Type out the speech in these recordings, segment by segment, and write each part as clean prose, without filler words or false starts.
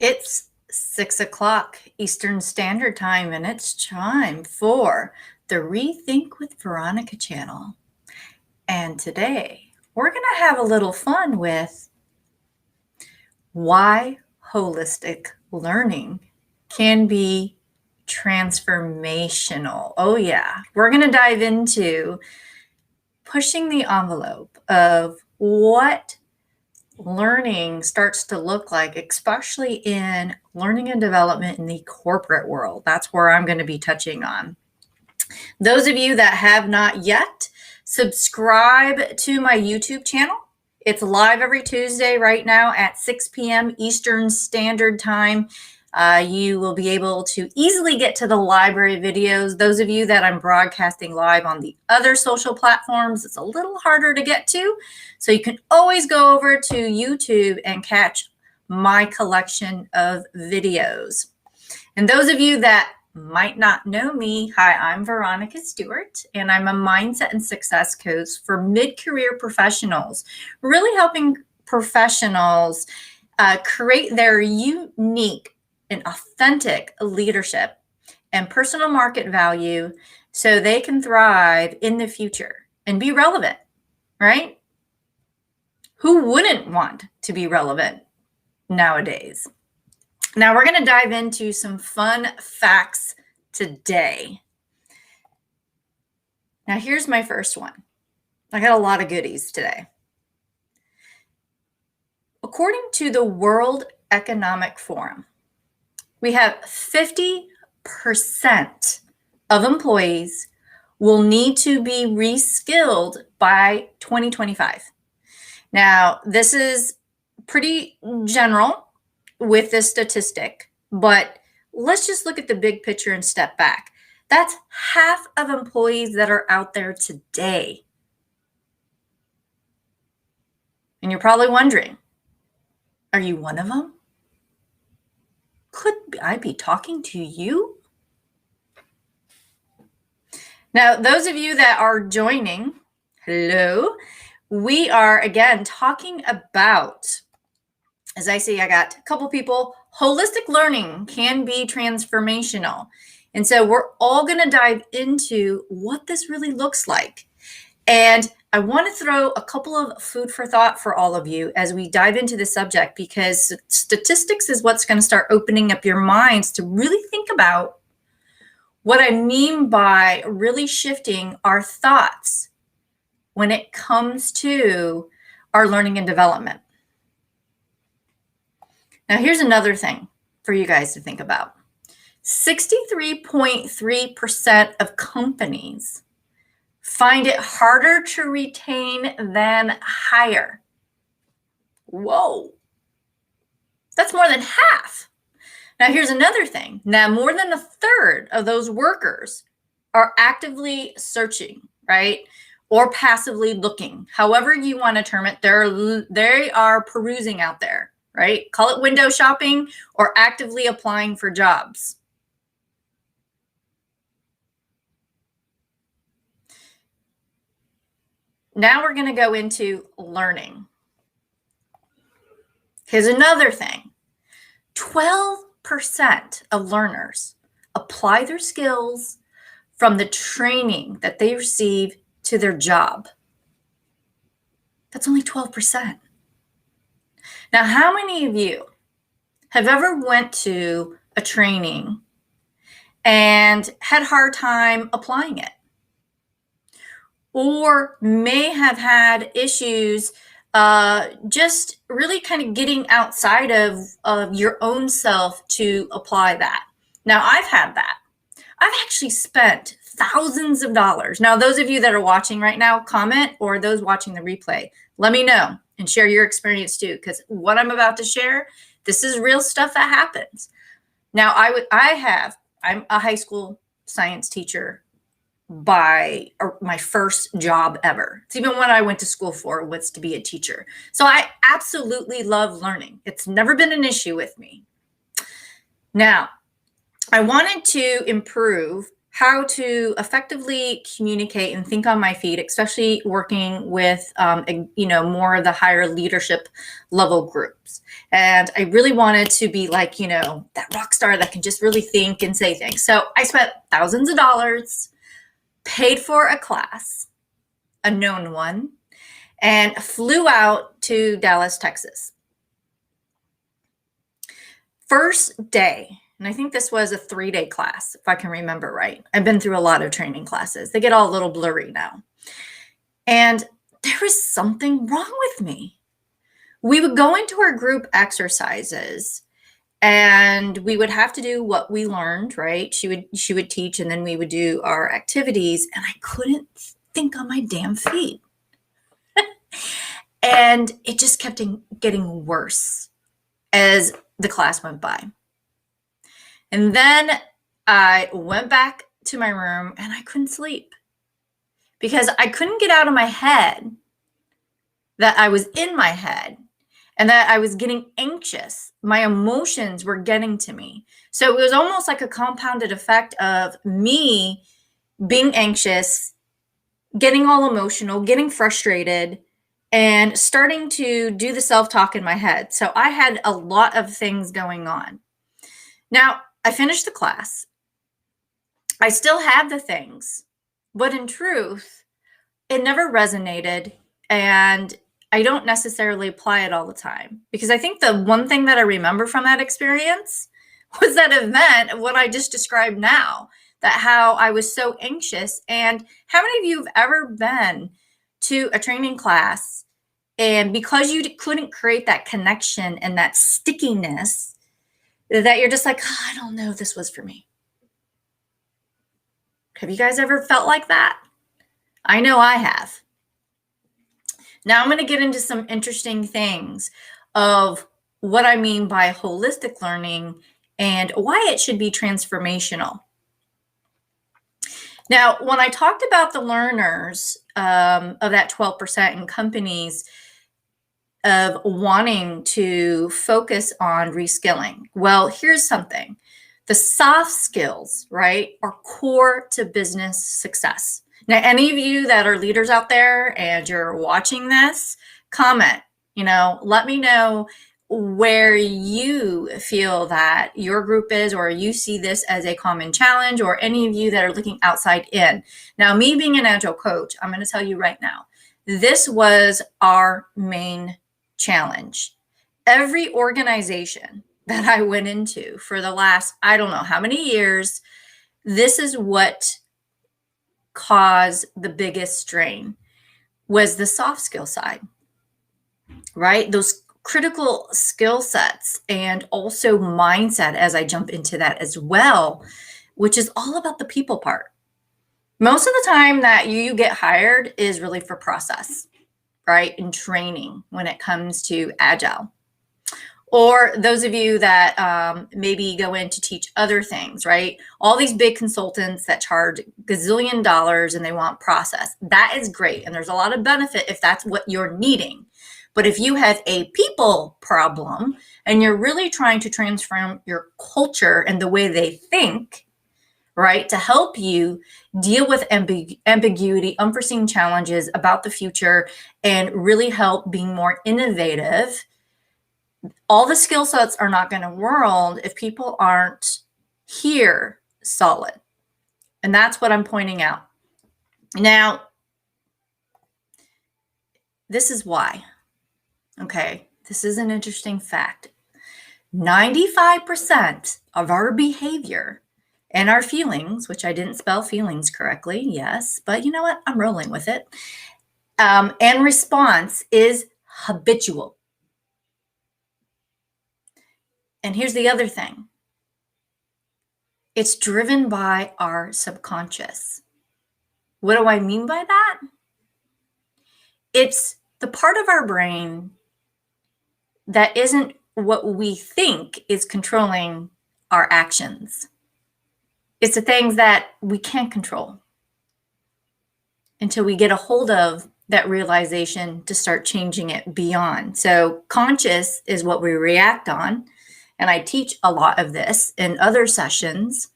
It's 6 o'clock Eastern Standard Time, and it's time for the Rethink with Veronica channel. And today we're going to have a little fun with why holistic learning can be transformational. Oh, yeah. We're going to dive into pushing the envelope of what learning starts to look like, especially in learning and development in the corporate world. That's where I'm going to be touching on. Those of you that have not yet, subscribe to my YouTube channel. It's live every Tuesday right now at 6 p.m. Eastern Standard Time. You will be able to easily get to the library videos. Those of you that I'm broadcasting live on the other social platforms, it's a little harder to get to. So you can always go over to YouTube and catch my collection of videos. And those of you that might not know me, hi, I'm Veronica Stewart, and I'm a mindset and success coach for mid-career professionals, really helping professionals create their unique and authentic leadership and personal market value so they can thrive in the future and be relevant, right? Who wouldn't want to be relevant nowadays? Now we're going to dive into some fun facts today. Now here's my first one. I got a lot of goodies today. According to the World Economic Forum, we have 50% of employees will need to be reskilled by 2025. Now, this is pretty general with this statistic, but let's just look at the big picture and step back. That's half of employees that are out there today. And you're probably wondering, are you one of them? Could I be talking to you? Now, those of you that are joining, hello, we are again talking about, as I see, I got a couple people, holistic learning can be transformational. And so we're all going to dive into what this really looks like. And I want to throw a couple of food for thought for all of you as we dive into the subject, because statistics is what's going to start opening up your minds to really think about what I mean by really shifting our thoughts when it comes to our learning and development. Now, here's another thing for you guys to think about. 63.3% of companies find it harder to retain than hire. Whoa, that's more than half. Now, here's another thing. Now, more than a third of those workers are actively searching, right? Or passively looking, however you want to term it. They are perusing out there, right? Call it window shopping or actively applying for jobs. Now we're going to go into learning. Here's another thing. 12% of learners apply their skills from the training that they receive to their job. That's only 12%. Now, how many of you have ever went to a training and had a hard time applying it? Or may have had issues just really kind of getting outside of your own self to apply that. Now, I've had that. I've actually spent thousands of dollars. Now, those of you that are watching right now, comment, or those watching the replay, let me know and share your experience too, because what I'm about to share, this is real stuff that happens. Now, I'm a high school science teacher by my first job ever. It's even what I went to school for, was to be a teacher. So I absolutely love learning. It's never been an issue with me. Now, I wanted to improve how to effectively communicate and think on my feet, especially working with, more of the higher leadership level groups. And I really wanted to be like, that rock star that can just really think and say things. So I spent thousands of dollars, paid for a class, a known one, and flew out to Dallas, Texas. First day, and I think this was a 3-day class, if I can remember right. I've been through a lot of training classes. They get all a little blurry now. And there was something wrong with me. We would go into our group exercises and we would have to do what we learned, right? She would teach, and then we would do our activities, and I couldn't think on my damn feet. And it just kept getting worse as the class went by. And then I went back to my room and I couldn't sleep because I couldn't get out of my head that I was in my head and that I was getting anxious. My emotions were getting to me. So it was almost like a compounded effect of me being anxious, getting all emotional, getting frustrated, and starting to do the self-talk in my head. So I had a lot of things going on. Now, I finished the class. I still have the things, but in truth, it never resonated, and I don't necessarily apply it all the time, because I think the one thing that I remember from that experience was that event, what I just described now, that how I was so anxious. And how many of you have ever been to a training class and because you couldn't create that connection and that stickiness, that you're just like, oh, I don't know if this was for me? Have you guys ever felt like that? I know I have. Now I'm going to get into some interesting things of what I mean by holistic learning and why it should be transformational. Now, when I talked about the learners of that 12% in companies of wanting to focus on reskilling, well, here's something. The soft skills, right, are core to business success. Now, any of you that are leaders out there and you're watching this, comment, let me know where you feel that your group is, or you see this as a common challenge, or any of you that are looking outside in. Now, me being an agile coach, I'm going to tell you right now, this was our main challenge. Every organization that I went into for the last, I don't know how many years, this is what caused the biggest strain, was the soft skill side, right? Those critical skill sets, and also mindset, as I jump into that as well, which is all about the people part. Most of the time that you get hired is really for process, right? And training when it comes to agile. Or those of you that maybe go in to teach other things, right? All these big consultants that charge gazillion dollars and they want process. That is great. And there's a lot of benefit if that's what you're needing. But if you have a people problem and you're really trying to transform your culture and the way they think, right, to help you deal with ambiguity, unforeseen challenges about the future, and really help being more innovative, all the skill sets are not going to work if people aren't here solid. And that's what I'm pointing out. Now, this is why. Okay, this is an interesting fact. 95% of our behavior and our feelings, which I didn't spell feelings correctly, yes, but you know what? I'm rolling with it. And response is habitual. And here's the other thing. It's driven by our subconscious. What do I mean by that? It's the part of our brain that isn't what we think is controlling our actions. It's the things that we can't control until we get a hold of that realization to start changing it beyond. So conscious is what we react on. And I teach a lot of this in other sessions,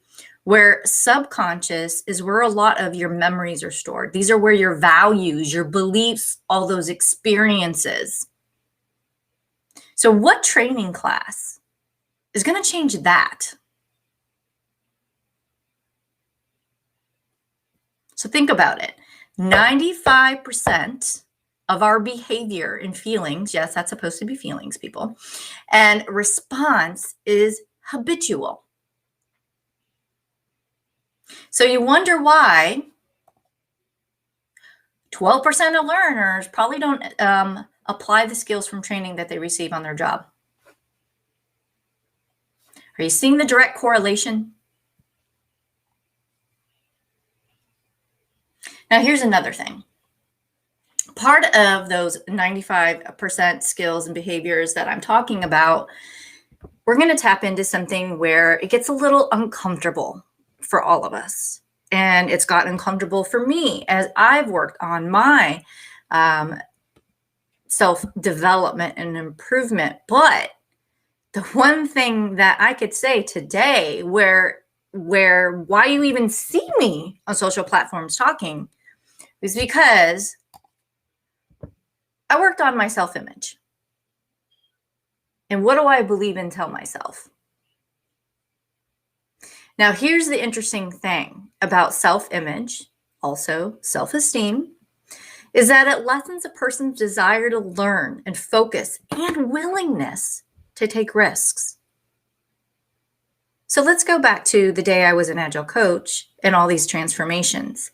where subconscious is where a lot of your memories are stored. These are where your values, your beliefs, all those experiences. So what training class is going to change that? So think about it. 95% of our behavior and feelings, yes, that's supposed to be feelings, people, and response is habitual. So you wonder why 12% of learners probably don't apply the skills from training that they receive on their job. Are you seeing the direct correlation? Now, here's another thing. Part of those 95% skills and behaviors that I'm talking about, we're going to tap into something where it gets a little uncomfortable for all of us. And it's gotten uncomfortable for me as I've worked on my self-development and improvement. But the one thing that I could say today where why you even see me on social platforms talking is because I worked on my self-image. And what do I believe and tell myself? Now, here's the interesting thing about self-image, also self-esteem, is that it lessens a person's desire to learn and focus and willingness to take risks. So let's go back to the day I was an agile coach and all these transformations.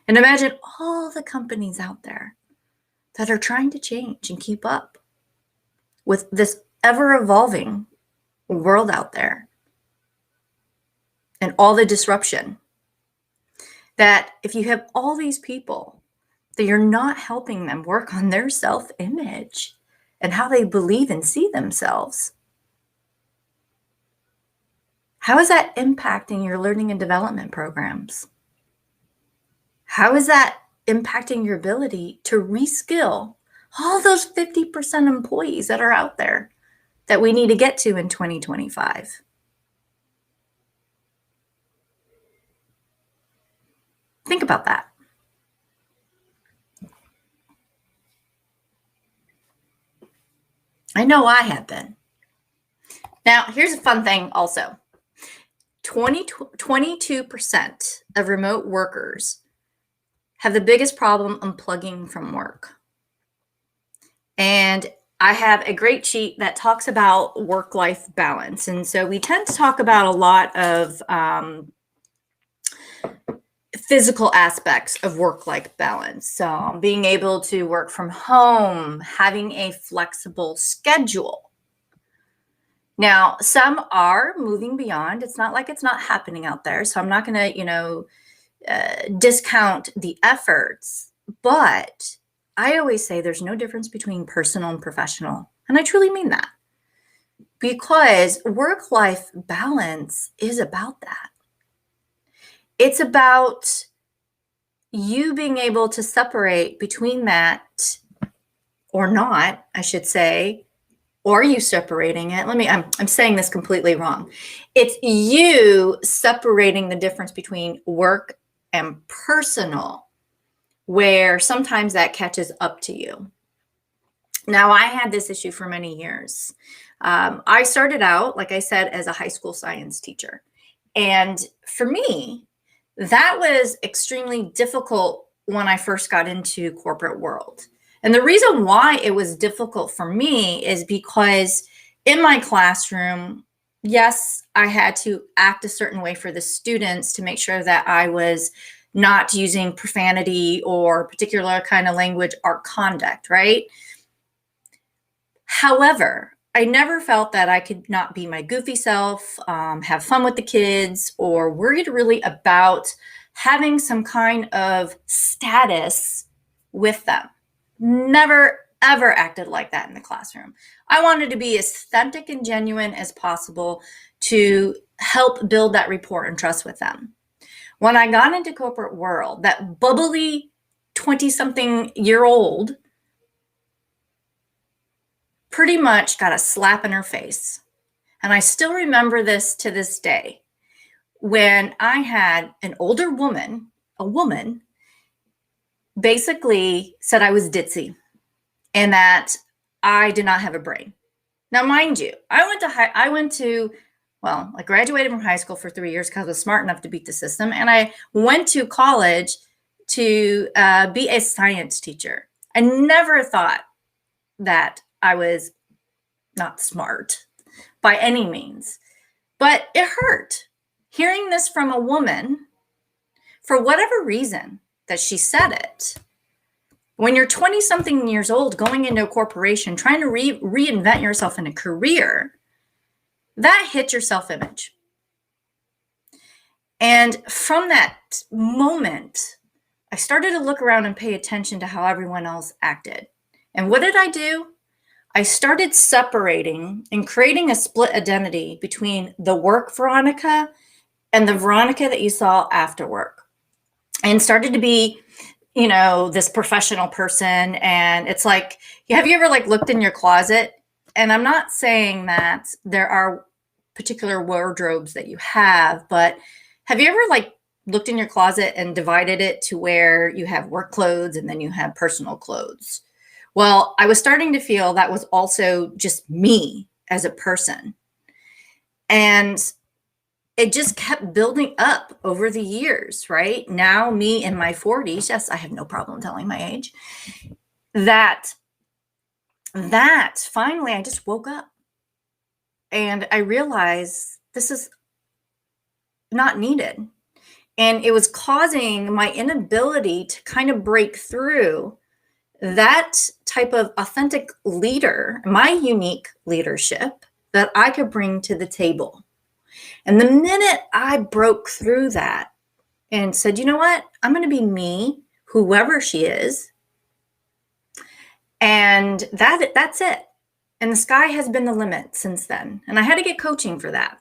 And imagine all the companies out there that are trying to change and keep up with this ever-evolving world out there and all the disruption. That if you have all these people that you're not helping them work on their self-image and how they believe and see themselves, how is that impacting your learning and development programs? How is that impacting your ability to reskill all those 50% employees that are out there that we need to get to in 2025? Think about that. I know I have been. Now, here's a fun thing also. 22% of remote workers have the biggest problem unplugging from work. And I have a great sheet that talks about work-life balance. And so we tend to talk about a lot of physical aspects of work-life balance. So being able to work from home, having a flexible schedule. Now, some are moving beyond. It's not like it's not happening out there. So I'm not going to, discount the efforts. But I always say there's no difference between personal and professional. And I truly mean that. Because work-life balance is about that. It's about you being able to separate between that or not, I should say. Or are you separating it? I'm saying this completely wrong. It's you separating the difference between work and personal, where sometimes that catches up to you. Now, I had this issue for many years. I started out, like I said, as a high school science teacher. And for me, that was extremely difficult when I first got into corporate world. And the reason why it was difficult for me is because in my classroom, yes, I had to act a certain way for the students to make sure that I was not using profanity or particular kind of language or conduct, right? However, I never felt that I could not be my goofy self, have fun with the kids, or worried really about having some kind of status with them. Never, ever acted like that in the classroom. I wanted to be as authentic and genuine as possible to help build that rapport and trust with them. When I got into corporate world, that bubbly 20-something-year-old pretty much got a slap in her face. And I still remember this to this day. when I had an older woman, a woman, basically said I was ditzy and that I did not have a brain. Now, mind you, I graduated from high school for 3 years because I was smart enough to beat the system. And I went to college to be a science teacher. I never thought that I was not smart by any means, but it hurt hearing this from a woman for whatever reason that she said it. When you're 20 something years old, going into a corporation, trying to reinvent yourself in a career, that hit your self-image. And from that moment, I started to look around and pay attention to how everyone else acted. And what did I do? I started separating and creating a split identity between the work Veronica and the Veronica that you saw after work, and started to be, this professional person. And it's like, have you ever looked in your closet? And I'm not saying that there are particular wardrobes that you have, but have you ever looked in your closet and divided it to where you have work clothes and then you have personal clothes? Well, I was starting to feel that was also just me as a person. And it just kept building up over the years, right? Now, me in my 40s, yes, I have no problem telling my age, that finally I just woke up and I realized this is not needed. And it was causing my inability to kind of break through that type of authentic leader, my unique leadership that I could bring to the table. And the minute I broke through that and said, you know what, I'm going to be me, whoever she is, and that's it. And the sky has been the limit since then. And I had to get coaching for that.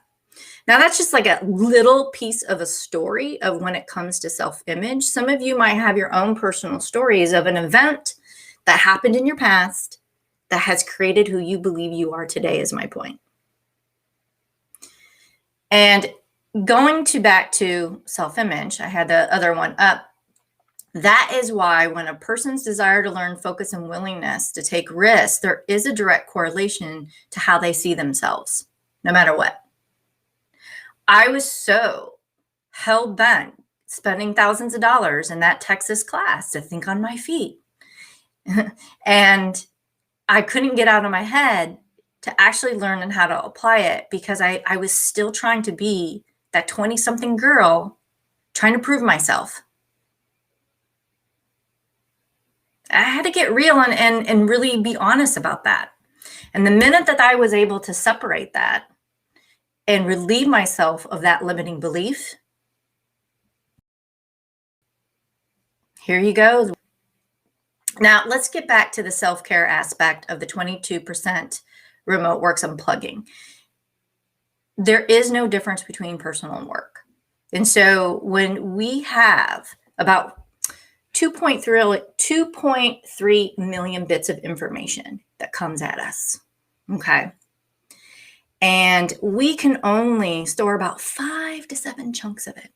Now, that's just like a little piece of a story of when it comes to self-image. Some of you might have your own personal stories of an event that happened in your past that has created who you believe you are today, is my point. And going back to self-image, I had the other one up. That is why when a person's desire to learn, focus, and willingness to take risks, there is a direct correlation to how they see themselves, no matter what. I was so hell-bent spending thousands of dollars in that Texas class to think on my feet. And I couldn't get out of my head to actually learn how to apply it because I was still trying to be that 20-something girl trying to prove myself. I had to get real and really be honest about that. And the minute that I was able to separate that and relieve myself of that limiting belief, here you go. Now, let's get back to the self-care aspect of the 22% remote works unplugging. There is no difference between personal and work. And so when we have about 2.3 million bits of information that comes at us, okay? And we can only store about 5 to 7 chunks of it.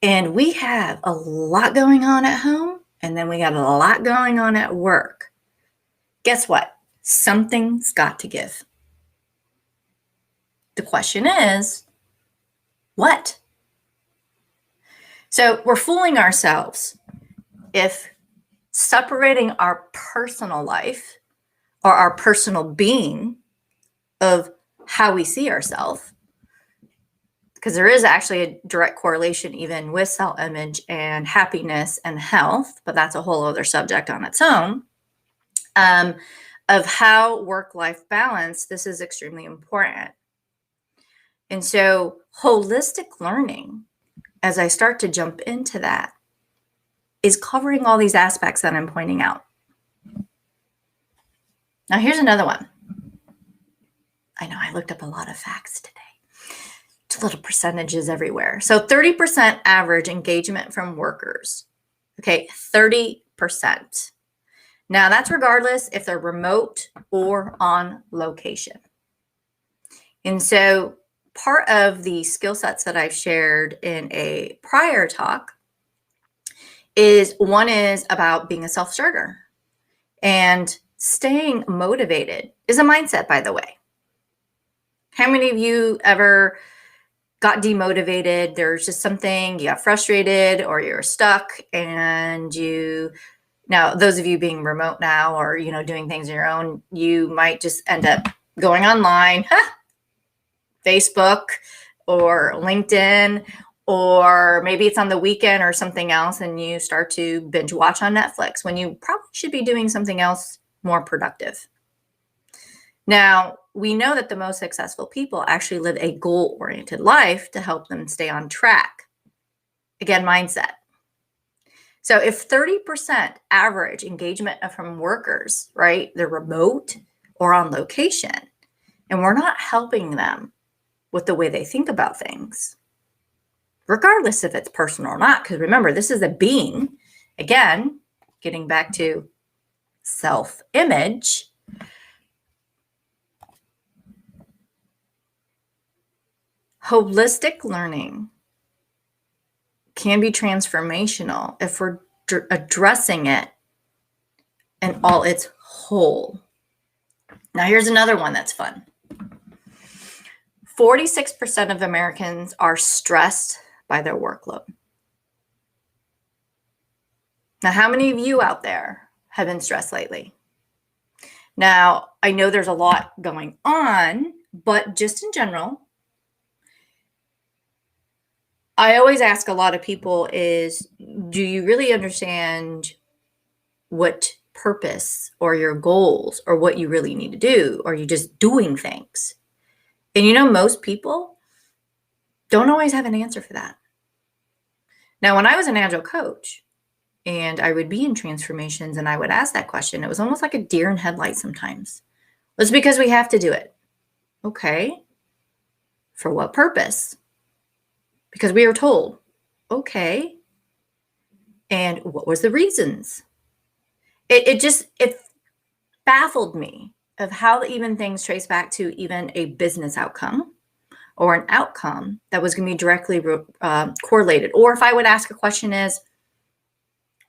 And we have a lot going on at home, and then we got a lot going on at work. Guess what? Something's got to give. The question is, what? So we're fooling ourselves if separating our personal life or our personal being of how we see ourselves, because there is actually a direct correlation even with self-image and happiness and health, but that's a whole other subject on its own, of how work-life balance, this is extremely important. And so holistic learning, as I start to jump into that, is covering all these aspects that I'm pointing out. Now, here's another one. I know I looked up a lot of facts today. Little percentages everywhere. So 30% average engagement from workers. Okay, 30%. Now that's regardless if they're remote or on location. And so part of the skill sets that I've shared in a prior talk is one is about being a self-starter, and staying motivated is a mindset, by the way. How many of you ever got demotivated? There's just something, you got frustrated or you're stuck, and now those of you being remote now or, doing things on your own, you might just end up going online, Facebook or LinkedIn, or maybe it's on the weekend or something else, and you start to binge watch on Netflix when you probably should be doing something else more productive. Now, we know that the most successful people actually live a goal-oriented life to help them stay on track. Again, mindset. So if 30% average engagement from workers, right, they're remote or on location, and we're not helping them with the way they think about things, regardless if it's personal or not, because remember, this is a being. Again, getting back to self-image, holistic learning can be transformational if we're addressing it in all its whole. Now, here's another one that's fun. 46% of Americans are stressed by their workload. Now, how many of you out there have been stressed lately? Now, I know there's a lot going on, but just in general, I always ask a lot of people is, do you really understand what purpose or your goals or what you really need to do? Or are you just doing things? And most people don't always have an answer for that. Now, when I was an agile coach and I would be in transformations and I would ask that question, it was almost like a deer in headlights sometimes. It's because we have to do it. Okay. For what purpose? Because we were told. Okay. And what was the reasons? It baffled me of how even things trace back to even a business outcome or an outcome that was going to be directly correlated. Or if I would ask a question is,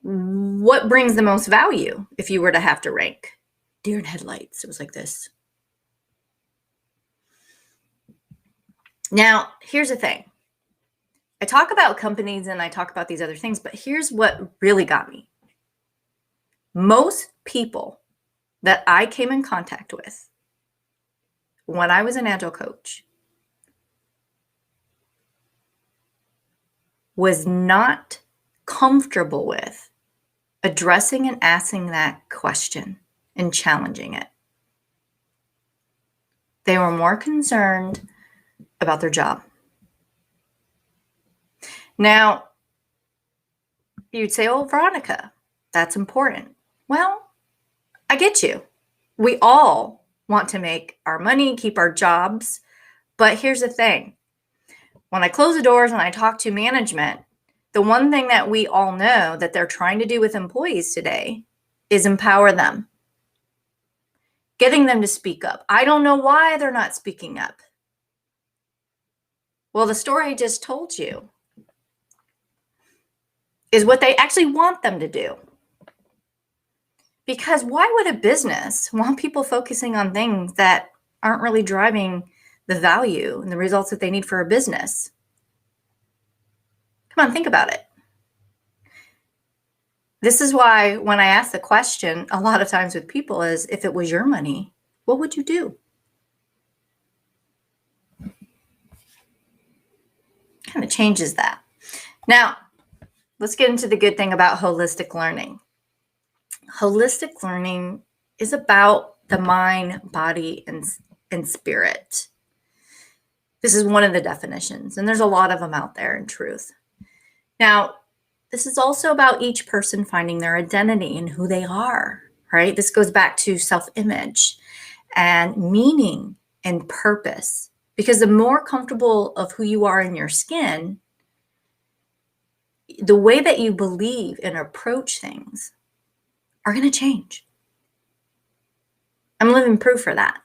what brings the most value if you were to have to rank? Deer in headlights. It was like this. Now, here's the thing. I talk about companies and I talk about these other things, but here's what really got me. Most people that I came in contact with when I was an agile coach was not comfortable with addressing and asking that question and challenging it. They were more concerned about their job. Now, you'd say, oh, Veronica, that's important. Well, I get you. We all want to make our money, keep our jobs. But here's the thing. When I close the doors and I talk to management, the one thing that we all know that they're trying to do with employees today is empower them, getting them to speak up. I don't know why they're not speaking up. Well, the story I just told you is what they actually want them to do. Because why would a business want people focusing on things that aren't really driving the value and the results that they need for a business? Come on, think about it. This is why when I ask the question a lot of times with people is, if it was your money, what would you do? Kind of changes that. Now, let's get into the good thing about holistic learning. Holistic learning is about the mind, body, and spirit. This is one of the definitions, and there's a lot of them out there in truth. Now, this is also about each person finding their identity and who they are, right? This goes back to self-image and meaning and purpose, because the more comfortable of who you are in your skin, the way that you believe and approach things are going to change. I'm living proof for that.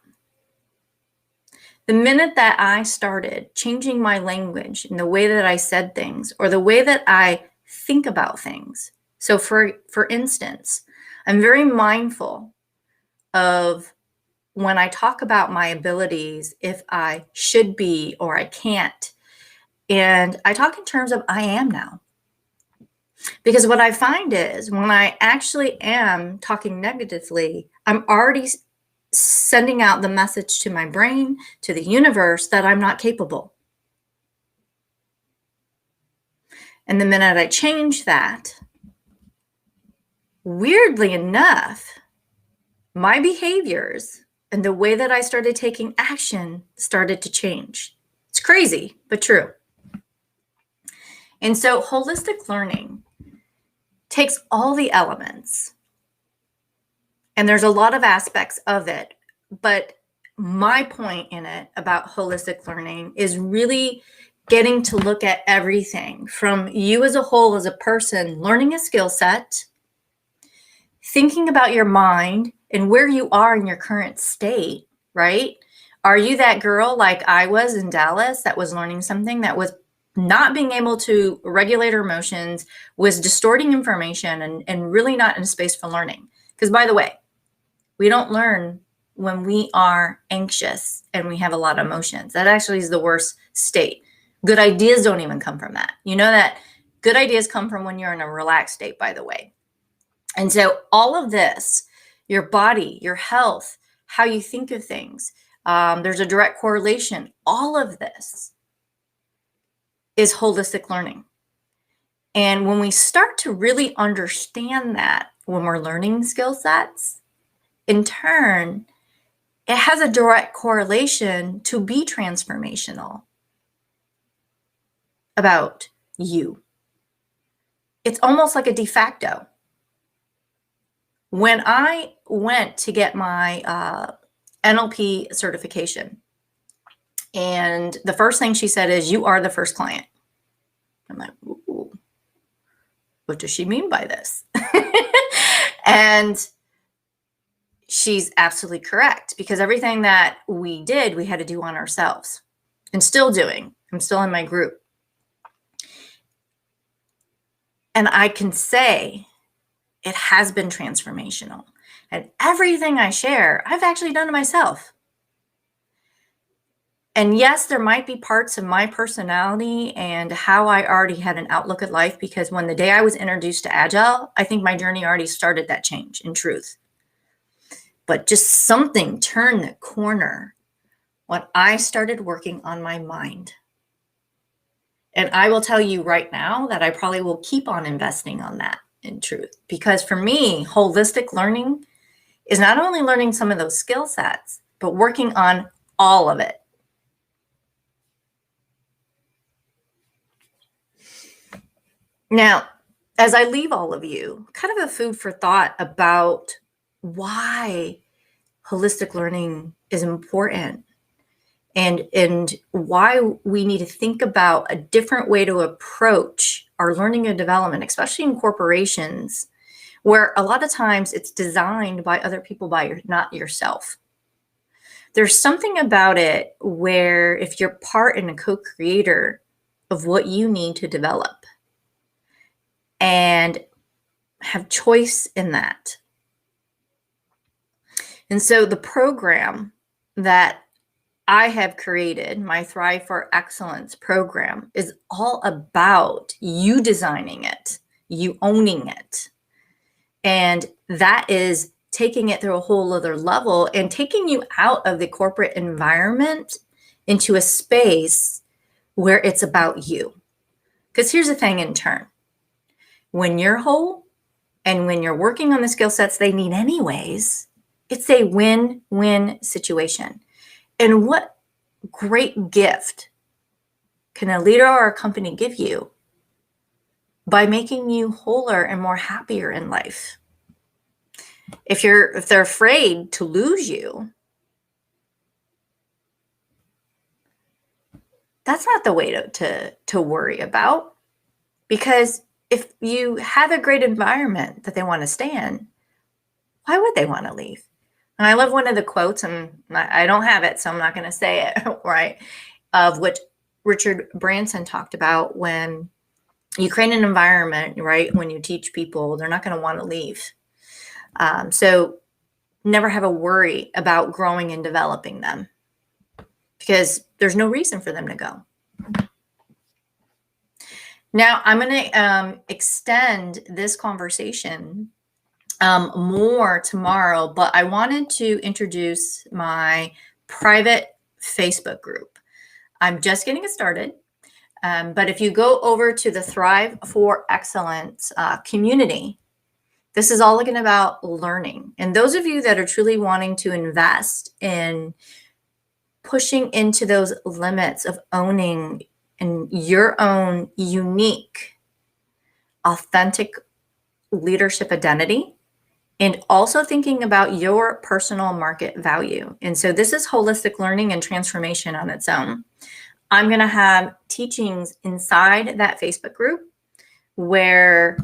The minute that I started changing my language and the way that I said things or the way that I think about things. So for instance, I'm very mindful of when I talk about my abilities, if I should be or I can't. And I talk in terms of I am now. Because what I find is when I actually am talking negatively, I'm already sending out the message to my brain, to the universe, that I'm not capable. And the minute I change that, weirdly enough, my behaviors and the way that I started taking action started to change. It's crazy, but true. And so holistic learning takes all the elements, and there's a lot of aspects of it, but my point in it about holistic learning is really getting to look at everything from you as a whole, as a person, learning a skill set, thinking about your mind and where you are in your current state, right? Are you that girl like I was in Dallas that was learning something that was not being able to regulate her emotions, was distorting information, and really not in a space for learning? Because by the way, we don't learn when we are anxious and we have a lot of emotions. That actually is the worst state. Good ideas don't even come from that. You know that good ideas come from when you're in a relaxed state, by the way. And so all of this, your body, your health, how you think of things, there's a direct correlation. All of this is holistic learning. And when we start to really understand that when we're learning skill sets, in turn, it has a direct correlation to be transformational about you. It's almost like a de facto. When I went to get my NLP certification, and the first thing she said is, "You are the first client." I'm like, ooh, what does she mean by this? And she's absolutely correct, because everything that we did, we had to do on ourselves, and still doing. I'm still in my group. And I can say it has been transformational. And everything I share, I've actually done it myself. And yes, there might be parts of my personality and how I already had an outlook at life, because when the day I was introduced to Agile, I think my journey already started that change, in truth. But just something turned the corner when I started working on my mind. And I will tell you right now that I probably will keep on investing on that, in truth, because for me, holistic learning is not only learning some of those skill sets, but working on all of it. Now, as I leave all of you, kind of a food for thought about why holistic learning is important, and why we need to think about a different way to approach our learning and development, especially in corporations, where a lot of times it's designed by other people, not yourself. There's something about it where if you're part and a co-creator of what you need to develop and have choice in that. And so the program that I have created, my Thrive for Excellence program, is all about you designing it, you owning it. And that is taking it through a whole other level and taking you out of the corporate environment into a space where it's about you. Because here's the thing, in turn, when you're whole and when you're working on the skill sets they need anyways, it's a win-win situation. And what great gift can a leader or a company give you by making you wholer and more happier in life? If they're afraid to lose you, that's not the way to worry about. Because if you have a great environment that they want to stay in, why would they want to leave? And I love one of the quotes, and I don't have it, so I'm not going to say it, right, of what Richard Branson talked about when you create an environment, right, when you teach people, they're not going to want to leave. So never have a worry about growing and developing them because there's no reason for them to go. Now, I'm going to extend this conversation more tomorrow, but I wanted to introduce my private Facebook group. I'm just getting it started. But if you go over to the Thrive for Excellence community, this is all again about learning. And those of you that are truly wanting to invest in pushing into those limits of owning in your own unique, authentic leadership identity, and also thinking about your personal market value. And so this is holistic learning and transformation on its own. I'm going to have teachings inside that Facebook group where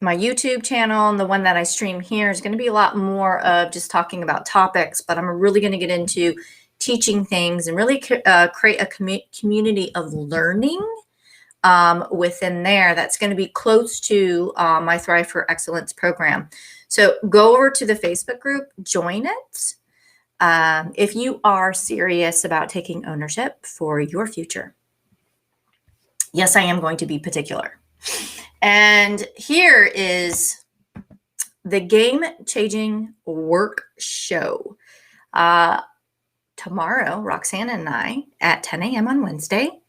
my YouTube channel and the one that I stream here is going to be a lot more of just talking about topics, but I'm really going to get into teaching things and really create a community of learning within there that's going to be close to my Thrive for Excellence program. So go over to the Facebook group, join it. If you are serious about taking ownership for your future. Yes, I am going to be particular. And here is the Game Changing Work Show. Tomorrow, Roxanne and I, at 10 a.m. on Wednesday,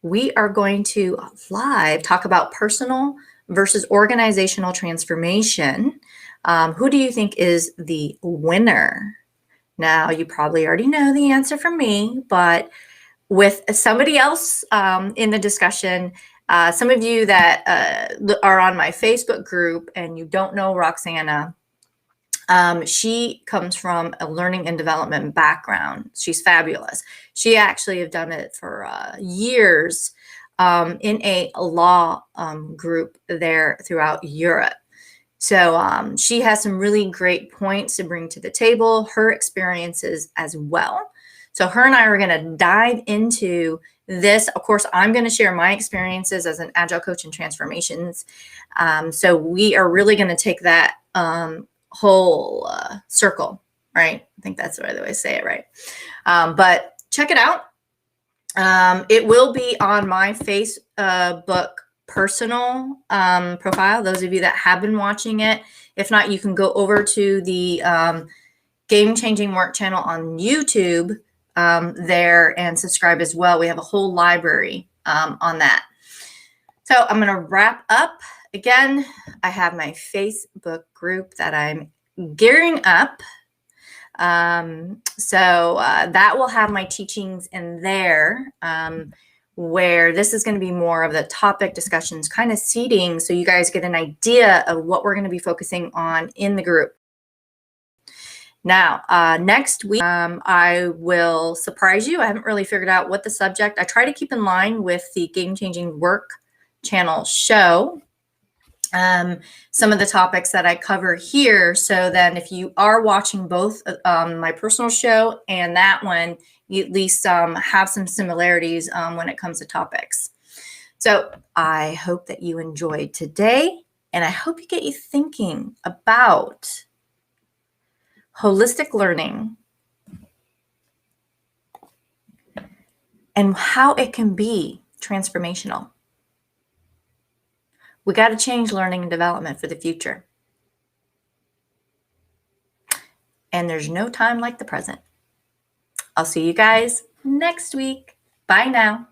we are going to live talk about personal versus organizational transformation. Who do you think is the winner? Now, you probably already know the answer from me, but with somebody else in the discussion, some of you that are on my Facebook group and you don't know Roxana, she comes from a learning and development background. She's fabulous. She actually have done it for years in a law group there throughout Europe. So she has some really great points to bring to the table, her experiences as well. So her and I are going to dive into this. Of course, I'm going to share my experiences as an agile coach in transformations. So we are really going to take that whole circle, right? I think that's the right way to say it, right? But check it out. It will be on my Facebook personal profile, those of you that have been watching it. If not, you can go over to the Game Changing Work channel on YouTube there and subscribe as well. We have a whole library on that. So I'm going to wrap up. Again, I have my Facebook group that I'm gearing up. So that will have my teachings in there, where this is going to be more of the topic discussions, kind of seeding, so you guys get an idea of what we're going to be focusing on in the group. Now, next week, I will surprise you. I haven't really figured out what the subject. I try to keep in line with the Game Changing Work channel show. Some of the topics that I cover here. So then if you are watching both my personal show and that one, you at least have some similarities when it comes to topics. So I hope that you enjoyed today, and I hope you get you thinking about holistic learning and how it can be transformational. We got to change learning and development for the future. And there's no time like the present. I'll see you guys next week. Bye now.